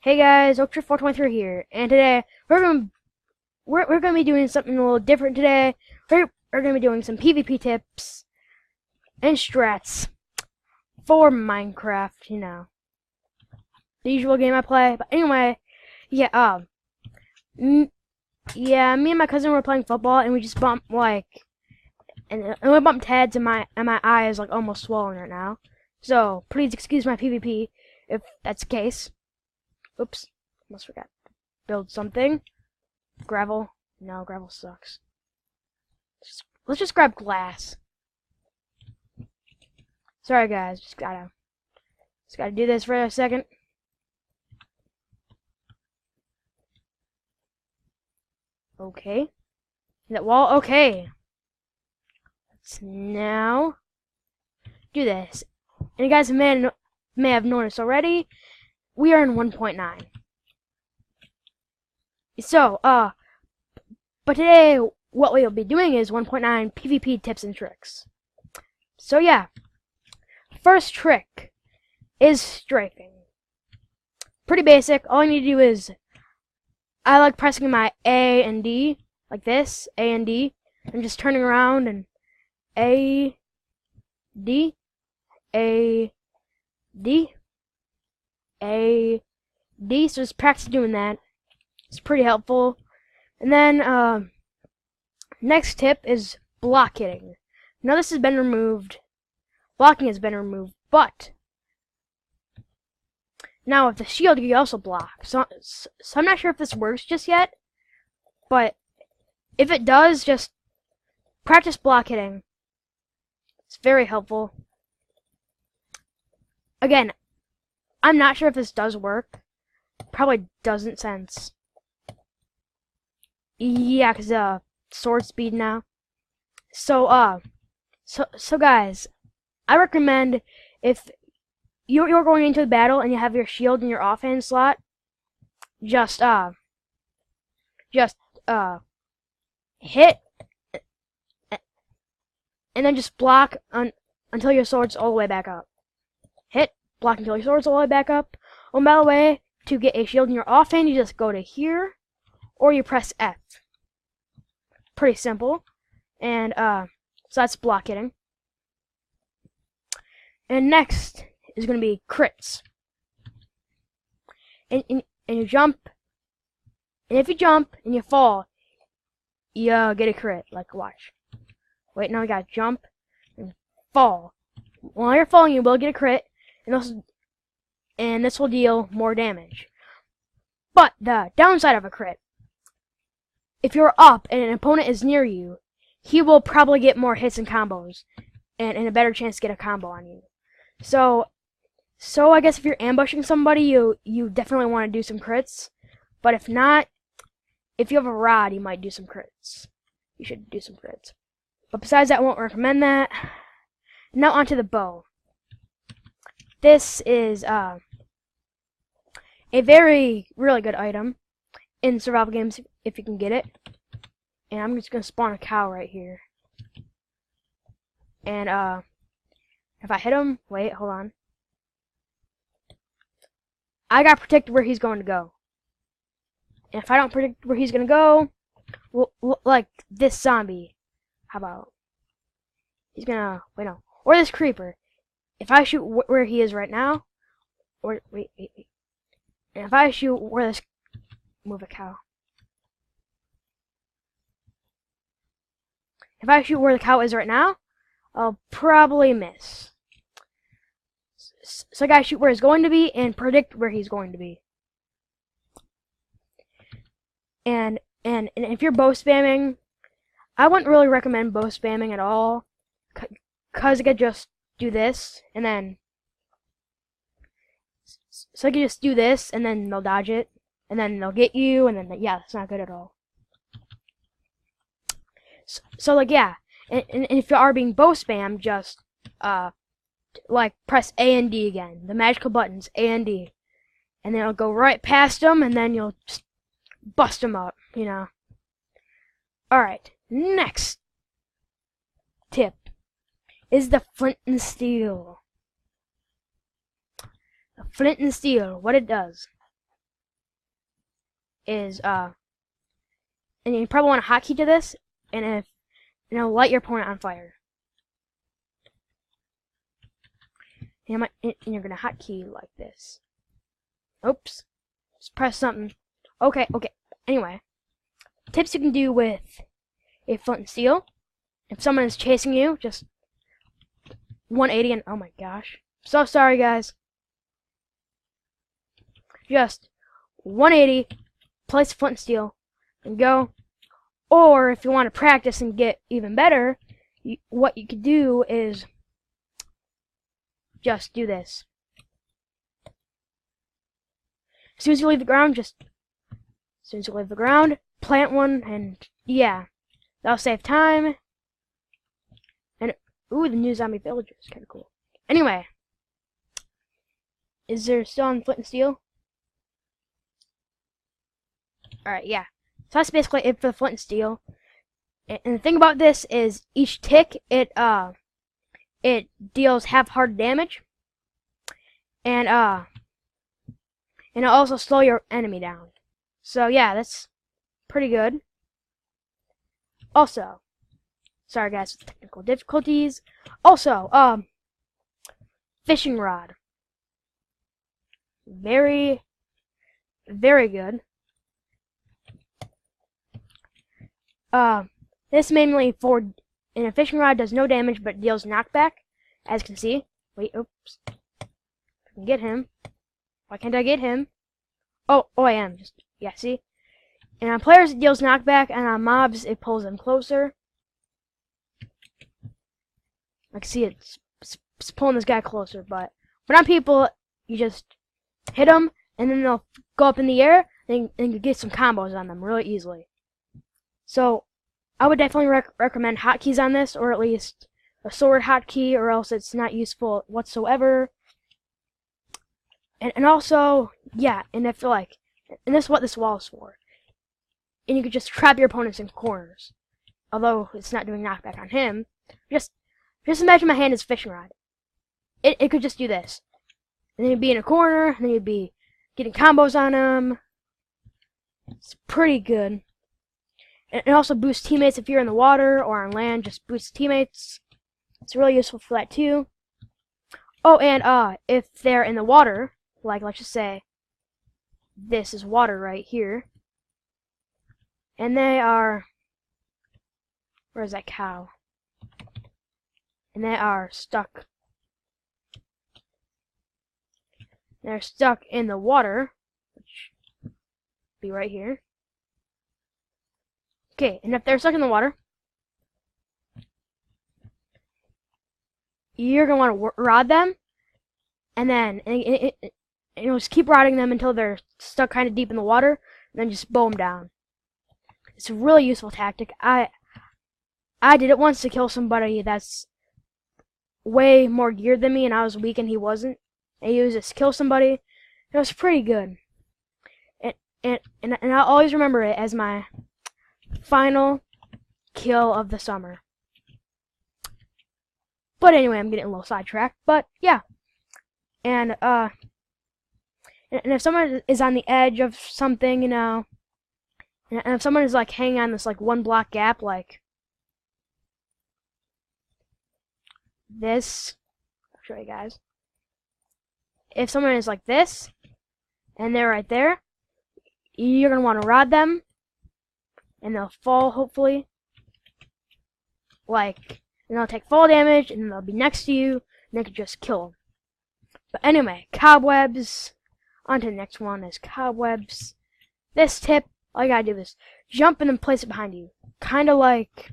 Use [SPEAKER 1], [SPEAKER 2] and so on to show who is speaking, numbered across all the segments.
[SPEAKER 1] Hey guys, Ultra423 here, and today we're gonna be doing something a little different today. We're gonna be doing some PvP tips and strats for Minecraft. The usual game I play. But anyway, yeah, yeah, me and my cousin were playing football, and we just bumped and we bumped heads, and my eye is like almost swollen right now. So please excuse my PvP if that's the case. Oops, almost forgot. Build something. Gravel. No, gravel sucks. Let's just grab glass. Sorry guys, just gotta do this for a second. Okay. That wall, okay. Let's now do this. And you guys may have noticed already, we are in 1.9. So, but today, what we'll be doing is 1.9 PvP tips and tricks. So yeah, first trick is strafing. Pretty basic. All you need to do is, I like pressing my A and D, like this, A and D, and just turning around and A, D, A, D, A, D. So just practice doing that. It's pretty helpful. And then, next tip is block hitting. Now this has been removed. Blocking has been removed, but now with the shield you also block. So I'm not sure if this works just yet, but if it does, just practice block hitting. It's very helpful. Again, I'm not sure if this does work. Probably doesn't, since yeah, cause sword speed now. So guys, I recommend, if you're going into the battle and you have your shield in your offhand slot, just hit and then just block until your sword's all the way back up. Hit, block until your sword's all the way back up. Oh, by the way, to get a shield in your offhand, you just go to here, or you press F. Pretty simple. And so that's block hitting. And next is going to be crits. And you jump, and if you jump and you fall, you get a crit. Like, watch. Wait, now we gotta jump and fall. While you're falling, you will get a crit, and this will deal more damage. But the downside of a crit, if you're up and an opponent is near you, he will probably get more hits and combos, and a better chance to get a combo on you. So I guess if you're ambushing somebody, you definitely want to do some crits. But if not, if you have a rod, you might do some crits. You should do some crits. But besides that, I won't recommend that. Now onto the bow. This is a really good item in survival games if you can get it. And I'm just gonna spawn a cow right here. And if I hit him, wait, hold on. I gotta predict where he's going to go. And if I don't predict where he's gonna go, well, like this zombie. How about? He's gonna, wait, no. Or this creeper. If I shoot where he is right now, or, wait. And if I shoot where this, move a cow. If I shoot where the cow is right now, I'll probably miss. So I gotta shoot where he's going to be and predict where he's going to be. And if you're bow spamming, I wouldn't really recommend bow spamming at all, cause I could just do this and then, so I could just do this and then they'll dodge it and then they'll get you, and then yeah, that's not good at all. So like, yeah, and if you are being bow spammed, just like press A and D again, the magical buttons A and D, and then it'll go right past them, and then you'll just bust them up, Alright, next tip is the flint and steel. The flint and steel, what it does. is and you probably want a hotkey to this, and it'll light your opponent on fire. And you're gonna hotkey like this. Oops. Just press something. Okay. Anyway, tips you can do with a flint and steel. If someone is chasing you, just 180 and oh my gosh. So sorry guys. Just 180, place flint and steel, and go. Or if you want to practice and get even better, what you could do is just do this. As soon as you leave the ground, plant one, and yeah, that'll save time. And ooh, the new zombie villager is kind of cool. Anyway, is there still on flint and steel? All right, yeah. So that's basically it for the flint and steel. And the thing about this is each tick it deals half-heart damage, and it'll also slow your enemy down. So yeah, that's pretty good. Also, sorry guys for technical difficulties. Also, fishing rod. Very, very good. This mainly and a fishing rod does no damage but deals knockback, as you can see. Wait, oops. I can get him. Why can't I get him? Oh, I am. Yeah, see? And on players it deals knockback, and on mobs it pulls them closer. I can see it's pulling this guy closer, but on people, you just hit them, and then they'll go up in the air, and you get some combos on them really easily. So, I would definitely recommend hotkeys on this, or at least a sword hotkey, or else it's not useful whatsoever. And also, yeah, and I feel like, and this is what this wall is for. And you could just trap your opponents in corners. Although it's not doing knockback on him. Just imagine my hand is a fishing rod. It could just do this. And then you'd be in a corner, and then you'd be getting combos on him. It's pretty good. And it also boosts teammates if you're in the water or on land. Just boosts teammates. It's really useful for that too. Oh, and if they're in the water, like let's just say this is water right here, and they are, where's that cow? And they are stuck. They're stuck in the water, which would be right here. Okay, and if they're stuck in the water, you're going to want to rod them, and then you'll just keep rodding them until they're stuck kind of deep in the water, and then just bow them down. It's a really useful tactic. I did it once to kill somebody that's way more geared than me, and I was weak and he wasn't. I used this to kill somebody. It was pretty good. And I'll always remember it as my final kill of the summer. But anyway, I'm getting a little sidetracked. But yeah, and if someone is on the edge of something, you know, and if someone is like hanging on this like 1 block gap, like this, I'll show you guys. If someone is like this, and they're right there, you're gonna want to rod them, and they'll fall hopefully. Like, and they'll take fall damage, and they'll be next to you, and they can just kill them. But anyway, cobwebs. On to the next one is cobwebs. This tip, all you gotta do is jump and then place it behind you. Kind of like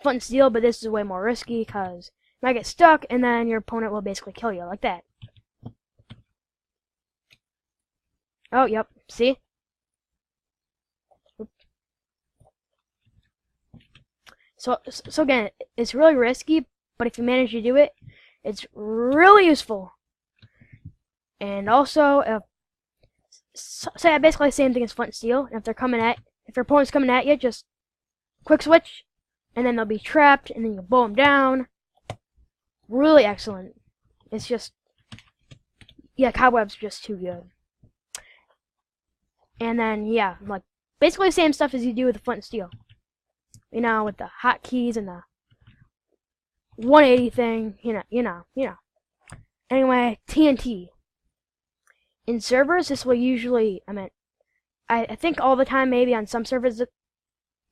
[SPEAKER 1] flint and steel, but this is way more risky because you might get stuck, and then your opponent will basically kill you like that. Oh, yep. See? So again, it's really risky, but if you manage to do it, it's really useful. And also, say basically the same thing as flint and steel. And if your opponent's coming at you, just quick switch, and then they'll be trapped, and then you bow them down. Really excellent. It's just, yeah, cobwebs are just too good. And then, yeah, like basically the same stuff as you do with the flint and steel. You know, with the hotkeys and the 180 thing. You know. Anyway, TNT. In servers, this will usually, I think all the time, maybe on some servers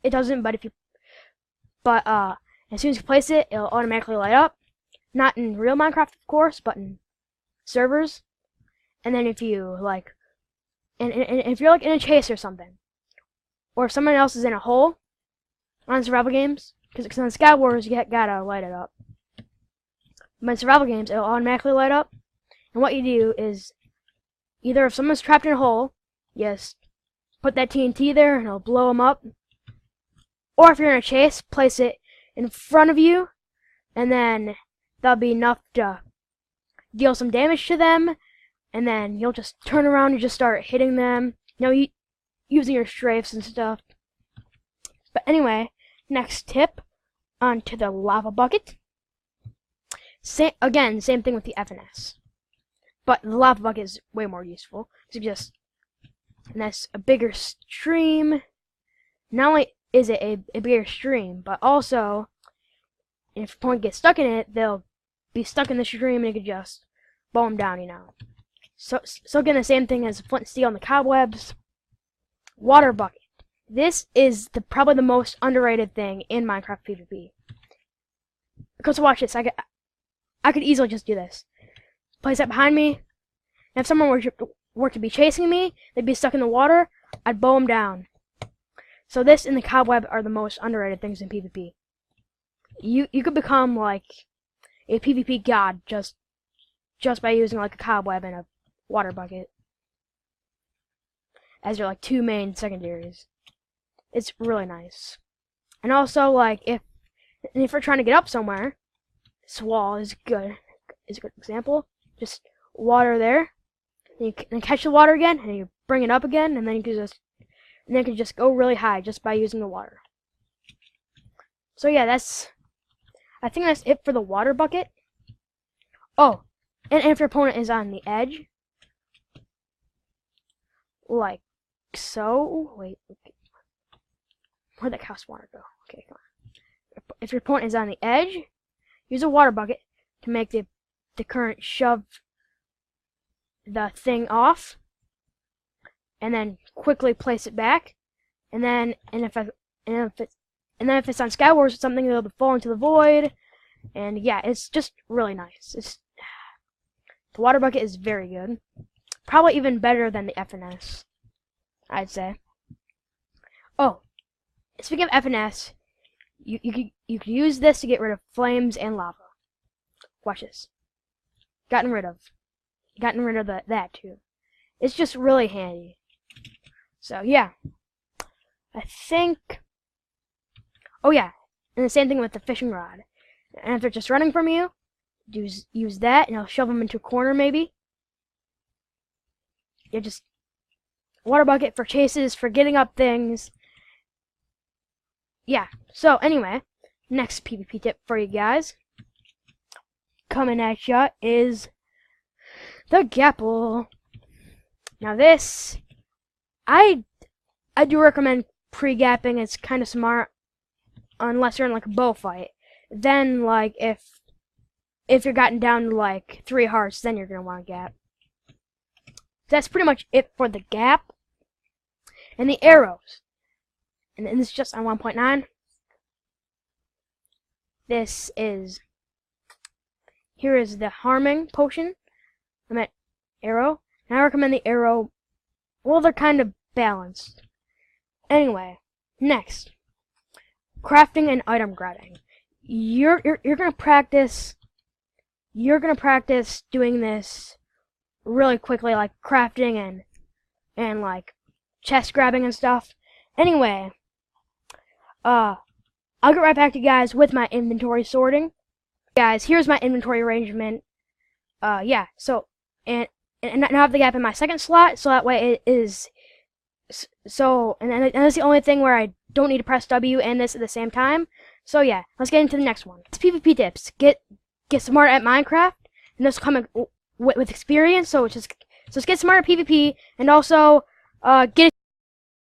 [SPEAKER 1] it doesn't, but as soon as you place it, it'll automatically light up. Not in real Minecraft, of course, but in servers. And then if you like, and if you're like in a chase or something, or if someone else is in a hole on survival games, because on Sky Wars you gotta light it up. But in survival games, it'll automatically light up. And what you do is, either if someone's trapped in a hole, just put that TNT there and it'll blow them up. Or if you're in a chase, place it in front of you, and then that'll be enough to deal some damage to them. And then you'll just turn around and just start hitting them. You know, using your strafes and stuff. But anyway, next tip, onto the lava bucket. Again, same thing with the FNS. But the lava bucket is way more useful. And that's a bigger stream. Not only is it a bigger stream, but also, if a opponent gets stuck in it, they'll be stuck in the stream and it could just bow them down, you know. So again, the same thing as flint and steel and the cobwebs. Water bucket. This is probably the most underrated thing in Minecraft PvP. Because watch this, I could easily just do this. Place that behind me, and if someone were to be chasing me, they'd be stuck in the water, I'd bow them down. So this and the cobweb are the most underrated things in PvP. You could become like a PvP god just by using like a cobweb and a water bucket as your like two main secondaries. It's really nice. And also, like, if you're trying to get up somewhere, this wall is good. Is a good example. Just water there, and you can catch the water again, and you bring it up again, and then you can just go really high just by using the water. So yeah, I think that's it for the water bucket. Oh, and if your opponent is on the edge, like so. Wait, where'd that cow spawner go? Okay, come on. If your opponent is on the edge, use a water bucket to make the current shove the thing off, and then quickly place it back. And then if it's on Sky Wars or something, it'll fall into the void. And yeah, it's just really nice. The water bucket is very good. Probably even better than the FNS, I'd say. Oh, speaking of FNS, you could use this to get rid of flames and lava. Watch this. Gotten rid of that too. It's just really handy. So yeah, I think. Oh yeah, and the same thing with the fishing rod. And if they're just running from you, use that, and it'll shove them into a corner maybe. Yeah, just water bucket for chases, for getting up things. Yeah. So anyway, next PvP tip for you guys, coming at ya, is the gapple. Now this, I do recommend pre-gapping. It's kind of smart, unless you're in like a bow fight. Then like if you're gotten down to like 3 hearts, then you're gonna want to gap. That's pretty much it for the gap. And the arrows. And this is just on 1.9. Here is the harming potion. I meant arrow. And I recommend the arrow. Well, they're kind of balanced. Anyway, next, crafting and item grabbing. You're gonna practice. You're gonna practice doing this really quickly, like crafting and like chest grabbing and stuff. Anyway, I'll get right back to you guys with my inventory sorting. Guys, here's my inventory arrangement. Yeah. So and now I have the gap in my second slot, so that way it is. So and that's the only thing where I don't need to press W and this at the same time. So yeah, let's get into the next one. It's PvP tips. Get smart at Minecraft, and this will come with experience. So let's get smart at PvP, and also get